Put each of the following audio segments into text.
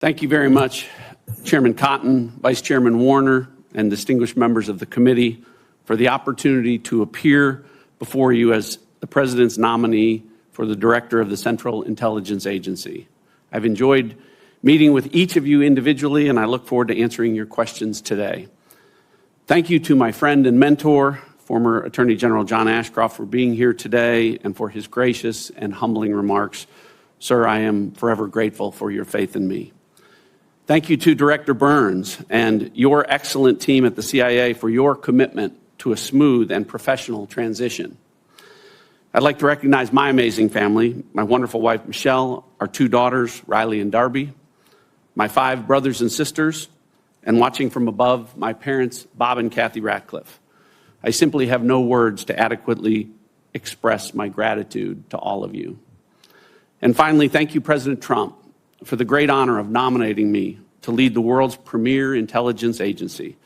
Thank you very much, Chairman Cotton, Vice Chairman Warner, and distinguished members of the committee for the opportunity to appear before you as the President's nominee for the Director of the Central Intelligence Agency. I've enjoyed meeting with each of you individually, and I look forward to answering your questions today. Thank you to my friend and mentor, former Attorney General John Ashcroft, for being here today and for his gracious and humbling remarks. Sir, I am forever grateful for your faith in me. Thank you to Director Burns and your excellent team at the CIA for your commitment to a smooth and professional transition. I'd like to recognize my amazing family, my wonderful wife, Michelle, our 2 daughters, Riley and Darby, my 5 brothers and sisters, and watching from above, my parents, Bob and Kathy Ratcliffe. I simply have no words to adequately express my gratitude to all of you. And finally, thank you, President Trump, for the great honor of nominating me to lead the world's premier intelligence agency.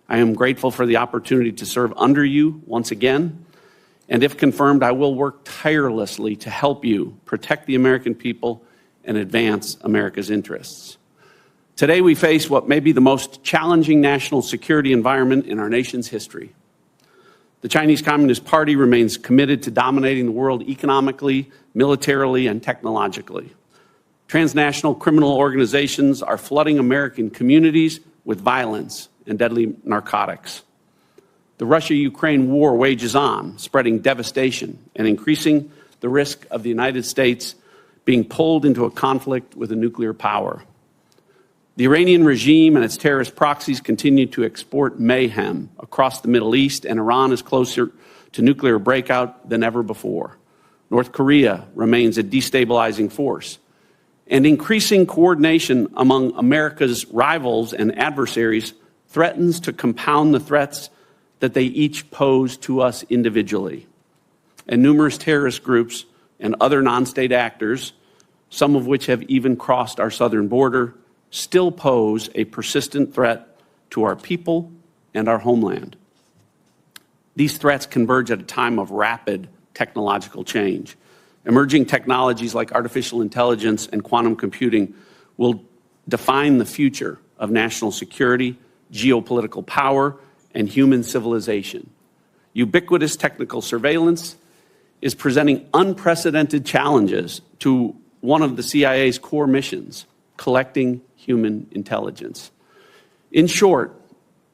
I am grateful for the opportunity to serve under you once again, and if confirmed, I will work tirelessly to help you protect the American people and advance America's interests. Today, we face what may be the most challenging national security environment in our nation's history. The Chinese Communist Party remains committed to dominating the world economically, militarily, and technologically. Transnational criminal organizations are flooding American communities with violence and deadly narcotics. The Russia-Ukraine war wages on, spreading devastation and increasing the risk of the United States being pulled into a conflict with a nuclear power. The Iranian regime and its terrorist proxies continue to export mayhem across the Middle East, and Iran is closer to nuclear breakout than ever before. North Korea remains a destabilizing force, and increasing coordination among America's rivals and adversaries threatens to compound the threats that they each pose to us individually. And numerous terrorist groups and other non-state actors, some of which have even crossed our southern border, still pose a persistent threat to our people and our homeland. These threats converge at a time of rapid technological change. Emerging technologies like artificial intelligence and quantum computing will define the future of national security, geopolitical power, and human civilization. Ubiquitous technical surveillance is presenting unprecedented challenges to one of the CIA's core missions, collecting human intelligence. In short,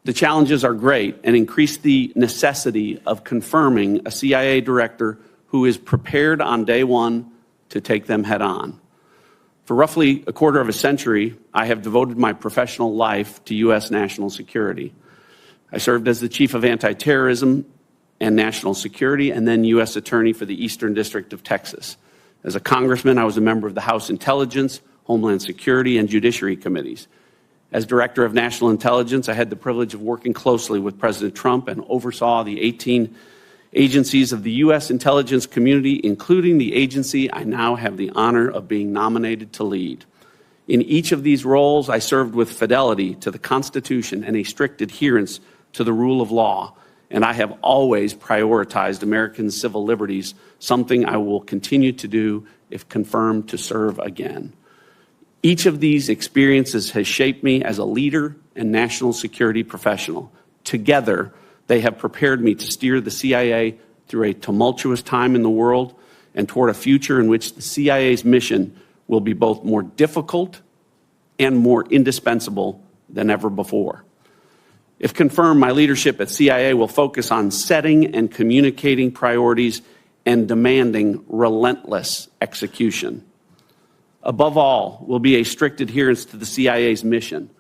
the challenges are great and increase the necessity of confirming a CIA director who is prepared on day one to take them head on. For roughly a quarter of a century, I have devoted my professional life to U.S. national security. I served as the Chief of Anti-Terrorism and National Security and then U.S. Attorney for the Eastern District of Texas. As a congressman, I was a member of the House Intelligence, Homeland Security, and Judiciary Committees. As Director of National Intelligence, I had the privilege of working closely with President Trump and oversaw the 18 agencies of the U.S. intelligence community, including the agency I now have the honor of being nominated to lead. In each of these roles, I served with fidelity to the Constitution and a strict adherence to the rule of law, and I have always prioritized American civil liberties, something I will continue to do if confirmed to serve again. Each of these experiences has shaped me as a leader and national security professional. Together, they have prepared me to steer the CIA through a tumultuous time in the world and toward a future in which the CIA's mission will be both more difficult and more indispensable than ever before. If confirmed, my leadership at CIA will focus on setting and communicating priorities and demanding relentless execution. Above all, will be a strict adherence to the CIA's mission.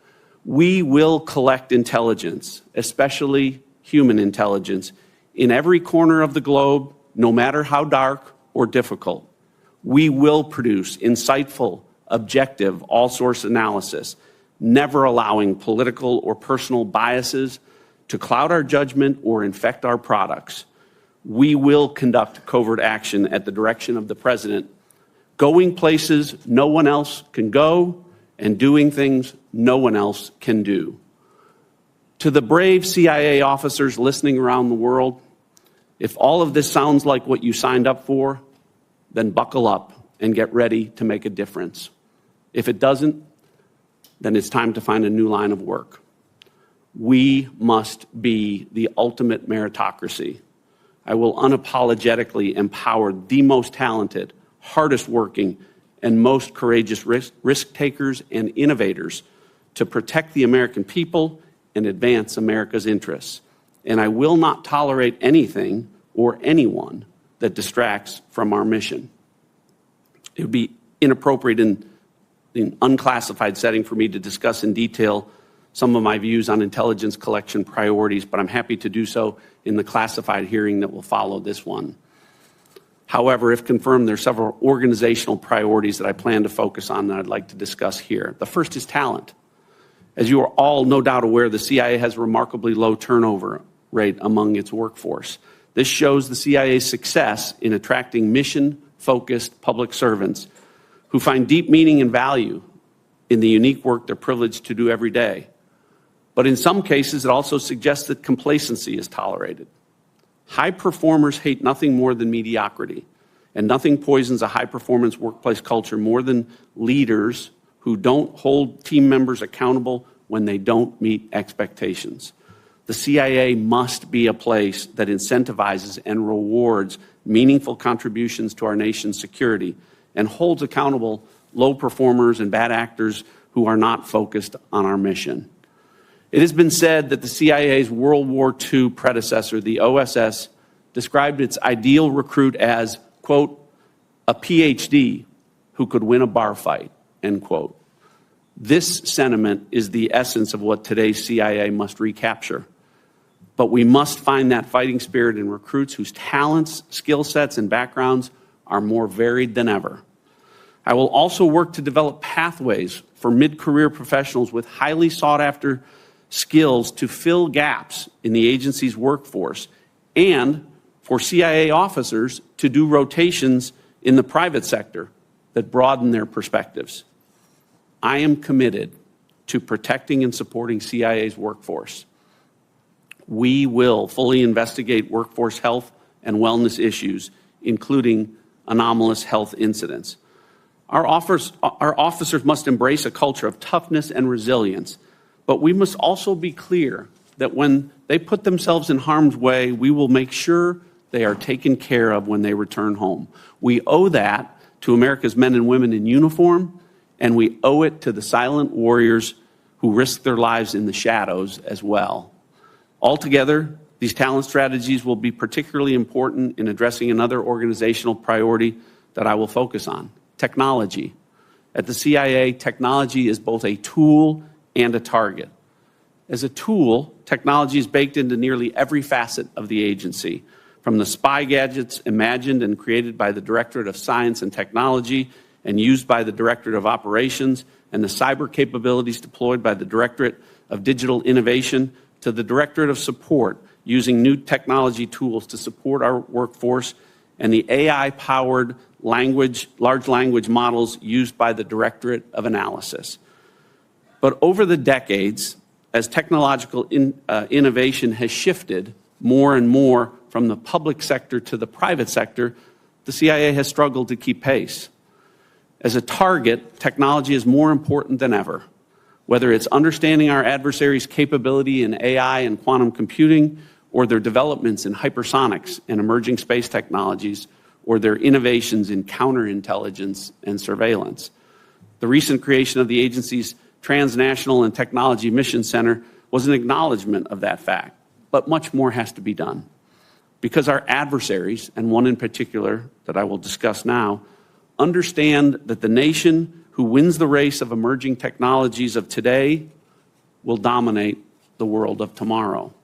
We will collect intelligence, especially human intelligence, in every corner of the globe, no matter how dark or difficult. We will produce insightful, objective, all-source analysis, never allowing political or personal biases to cloud our judgment or infect our products. We will conduct covert action at the direction of the President, going places no one else can go and doing things no one else can do. To the brave CIA officers listening around the world, if all of this sounds like what you signed up for, then buckle up and get ready to make a difference. If it doesn't, then it's time to find a new line of work. We must be the ultimate meritocracy. I will unapologetically empower the most talented, hardest working, and most courageous risk takers and innovators to protect the American people and advance America's interests. And I will not tolerate anything or anyone that distracts from our mission. It would be inappropriate in an unclassified setting for me to discuss in detail some of my views on intelligence collection priorities, but I'm happy to do so in the classified hearing that will follow this one. However, if confirmed, there are several organizational priorities that I plan to focus on that I'd like to discuss here. The first is talent. As you are all no doubt aware, the CIA has a remarkably low turnover rate among its workforce. This shows the CIA's success in attracting mission-focused public servants who find deep meaning and value in the unique work they're privileged to do every day. But in some cases, it also suggests that complacency is tolerated. High performers hate nothing more than mediocrity, and nothing poisons a high-performance workplace culture more than leaders who don't hold team members accountable when they don't meet expectations. The CIA must be a place that incentivizes and rewards meaningful contributions to our nation's security and holds accountable low performers and bad actors who are not focused on our mission. It has been said that the CIA's World War II predecessor, the OSS, described its ideal recruit as, quote, a PhD who could win a bar fight, end quote. This sentiment is the essence of what today's CIA must recapture. But we must find that fighting spirit in recruits whose talents, skill sets, and backgrounds are more varied than ever. I will also work to develop pathways for mid-career professionals with highly sought-after skills to fill gaps in the agency's workforce and for CIA officers to do rotations in the private sector that broaden their perspectives. I am committed to protecting and supporting CIA's workforce. We will fully investigate workforce health and wellness issues, including anomalous health incidents. Our officers must embrace a culture of toughness and resilience, but we must also be clear that when they put themselves in harm's way, we will make sure they are taken care of when they return home. We owe that to America's men and women in uniform, and we owe it to the silent warriors who risk their lives in the shadows as well. Altogether, these talent strategies will be particularly important in addressing another organizational priority that I will focus on: technology. At the CIA, technology is both a tool and a target. As a tool, technology is baked into nearly every facet of the agency, from the spy gadgets imagined and created by the Directorate of Science and Technology and used by the Directorate of Operations, and the cyber capabilities deployed by the Directorate of Digital Innovation, to the Directorate of Support, using new technology tools to support our workforce, and the AI-powered large language models used by the Directorate of Analysis. But over the decades, as technological innovation has shifted more and more from the public sector to the private sector, the CIA has struggled to keep pace. As a target, technology is more important than ever. Whether it's understanding our adversaries' capability in AI and quantum computing, or their developments in hypersonics and emerging space technologies, or their innovations in counterintelligence and surveillance. The recent creation of the agency's Transnational and Technology Mission Center was an acknowledgement of that fact, but much more has to be done. Because our adversaries, and one in particular that I will discuss now, understand that the nation who wins the race of emerging technologies of today will dominate the world of tomorrow.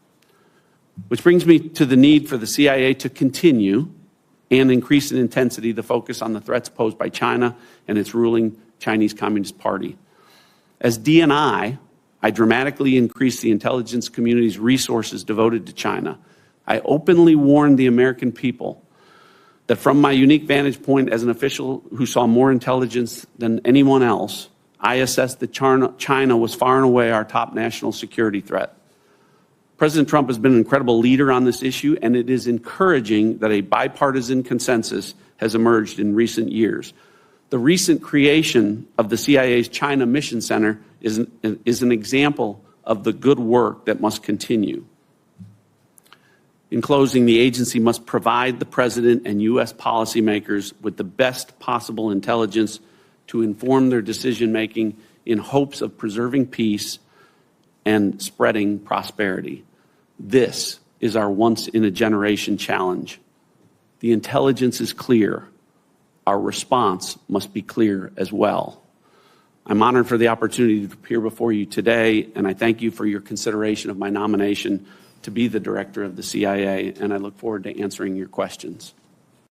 Which brings me to the need for the CIA to continue and increase in intensity the focus on the threats posed by China and its ruling Chinese Communist Party. As DNI, I dramatically increased the intelligence community's resources devoted to China. I openly warned the American people that from my unique vantage point as an official who saw more intelligence than anyone else, I assessed that China was far and away our top national security threat. President Trump has been an incredible leader on this issue, and it is encouraging that a bipartisan consensus has emerged in recent years. The recent creation of the CIA's China Mission Center is an example of the good work that must continue. In closing, the agency must provide the President and U.S. policymakers with the best possible intelligence to inform their decision-making in hopes of preserving peace and spreading prosperity. This is our once-in-a-generation challenge. The intelligence is clear. Our response must be clear as well. I'm honored for the opportunity to appear before you today, and I thank you for your consideration of my nomination to be the director of the CIA, and I look forward to answering your questions.